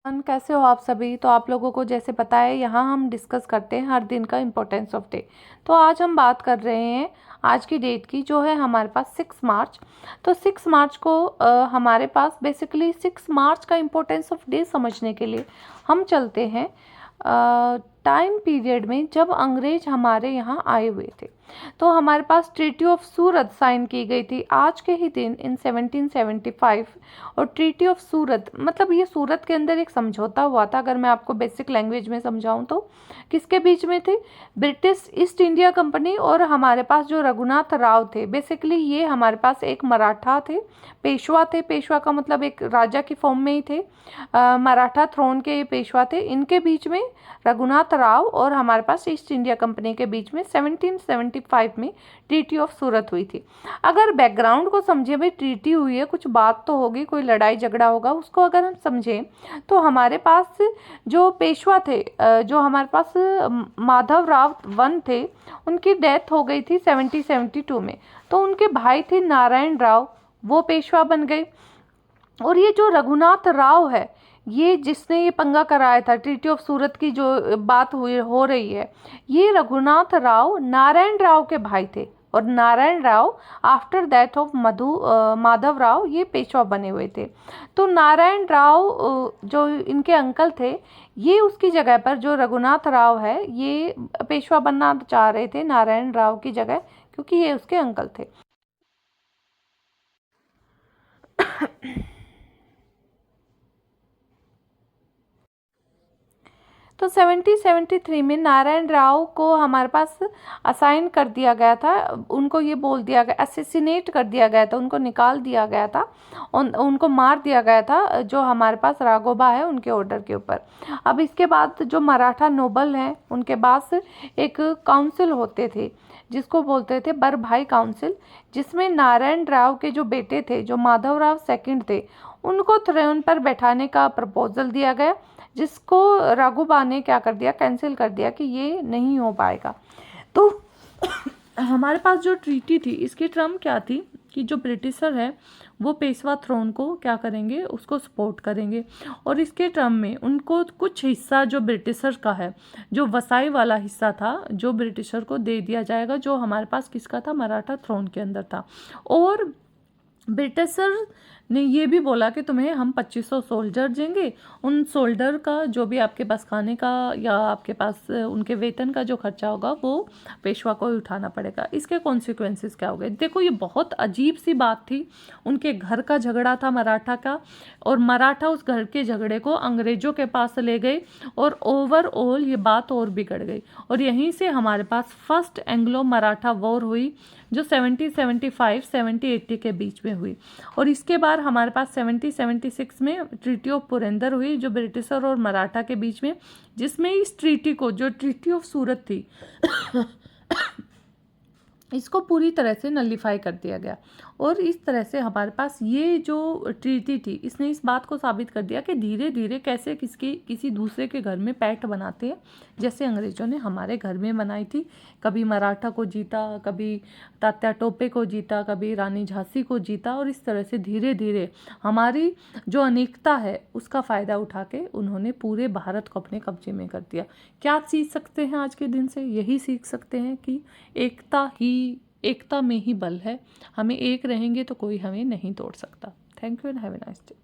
कैसे हो आप सभी। तो आप लोगों को जैसे पता है, यहाँ हम डिस्कस करते हैं हर दिन का इम्पोर्टेंस ऑफ डे। तो आज हम बात कर रहे हैं आज की डेट की, जो है हमारे पास 6 मार्च। तो 6 मार्च को हमारे पास बेसिकली 6 मार्च का इम्पोर्टेंस ऑफ डे समझने के लिए हम चलते हैं टाइम पीरियड में जब अंग्रेज हमारे यहाँ आए हुए थे। तो हमारे पास ट्रीटी ऑफ सूरत साइन की गई थी आज के ही दिन इन 1775। और ट्रीटी ऑफ सूरत मतलब ये सूरत के अंदर एक समझौता हुआ था। अगर मैं आपको बेसिक लैंग्वेज में समझाऊं तो किसके बीच में थे? ब्रिटिश ईस्ट इंडिया कंपनी और हमारे पास जो रघुनाथ राव थे। बेसिकली ये हमारे पास एक मराठा थे, पेशवा थे। पेशवा का मतलब एक राजा की फॉर्म में ही थे। मराठा थ्रोन के ये पेशवा थे। इनके बीच में रघुनाथ राव और हमारे पास ईस्ट इंडिया कंपनी के बीच में 1775 में ट्रीटी ऑफ सूरत हुई थी। अगर बैकग्राउंड को समझे, भाई ट्रीटी हुई है, कुछ बात तो होगी, कोई लड़ाई झगड़ा होगा, उसको अगर हम समझें तो हमारे पास जो पेशवा थे, जो हमारे पास माधव राव वन थे, उनकी डेथ हो गई थी 1772 में। तो उनके भाई थे नारायण राव, वो पेशवा बन गए। और ये जो रघुनाथ राव है, ये जिसने ये पंगा कराया था, ट्रीटी ऑफ सूरत की जो बात हुई हो रही है, ये रघुनाथ राव नारायण राव के भाई थे। और Narayan Rao after that of Madhav Rao ये पेशवा बने हुए थे। तो नारायण राव जो इनके अंकल थे, ये उसकी जगह पर जो रघुनाथ राव है, ये पेशवा बनना चाह रहे थे नारायण राव की जगह, क्योंकि ये उसके अंकल थे। तो 1773 में नारायण राव को हमारे पास असाइन कर दिया गया था। उनको ये बोल दिया गया, असेसिनेट कर दिया गया था, उनको निकाल दिया गया था, उनको मार दिया गया था, जो हमारे पास राघोबा है उनके ऑर्डर के ऊपर। अब इसके बाद जो मराठा नोबल हैं, उनके पास एक काउंसिल होते थे जिसको बोलते थे बर भाई काउंसिल, जिसमें नारायण राव के जो बेटे थे, जो माधव राव सेकंड थे, उनको थ्रोन पर बैठाने का प्रपोजल दिया गया, जिसको राघोबा ने क्या कर दिया, कैंसिल कर दिया कि ये नहीं हो पाएगा। तो हमारे पास जो ट्रीटी थी, इसकी टर्म क्या थी कि जो ब्रिटिशर है वो पेशवा थ्रोन को क्या करेंगे, उसको सपोर्ट करेंगे। और इसके टर्म में उनको कुछ हिस्सा जो ब्रिटिशर का है, जो वसाई वाला हिस्सा था, जो ब्रिटिशर को दे दिया जाएगा, जो हमारे पास किसका था, मराठा थ्रोन के अंदर था। और ब्रिटिशर ने ये भी बोला कि तुम्हें हम 2500 सोल्जर देंगे, उन सोल्जर का जो भी आपके पास खाने का या आपके पास उनके वेतन का जो खर्चा होगा वो पेशवा को ही उठाना पड़ेगा। इसके कॉन्सिक्वेंसेस क्या हो गए देखो। ये बहुत अजीब सी बात थी। उनके घर का झगड़ा था मराठा का, और मराठा उस घर के झगड़े को अंग्रेजों के पास ले गए, और ओवरऑल ये बात और बिगड़ गई। और यहीं से हमारे पास फर्स्ट एंग्लो मराठा वॉर हुई, जो 1775-1780 के बीच में हुई। और इसके बाद हमारे पास 1776 में ट्रीटी ऑफ पुरंदर हुई, जो ब्रिटिशर और मराठा के बीच में, जिसमें इस ट्रीटी को, जो ट्रीटी ऑफ सूरत थी इसको पूरी तरह से नलिफाई कर दिया गया। और इस तरह से हमारे पास ये जो ट्रीटी थी, इसने इस बात को साबित कर दिया कि धीरे धीरे कैसे किसी दूसरे के घर में पैठ बनाते हैं, जैसे अंग्रेज़ों ने हमारे घर में बनाई थी। कभी मराठा को जीता, कभी तात्या टोपे को जीता, कभी रानी झांसी को जीता, और इस तरह से धीरे धीरे हमारी जो अनेकता है उसका फ़ायदा उठा के उन्होंने पूरे भारत को अपने कब्जे में कर दिया। क्या सीख सकते हैं आज के दिन से? यही सीख सकते हैं कि एकता में ही बल है। हमें एक रहेंगे तो कोई हमें नहीं तोड़ सकता। Thank you and have a nice day.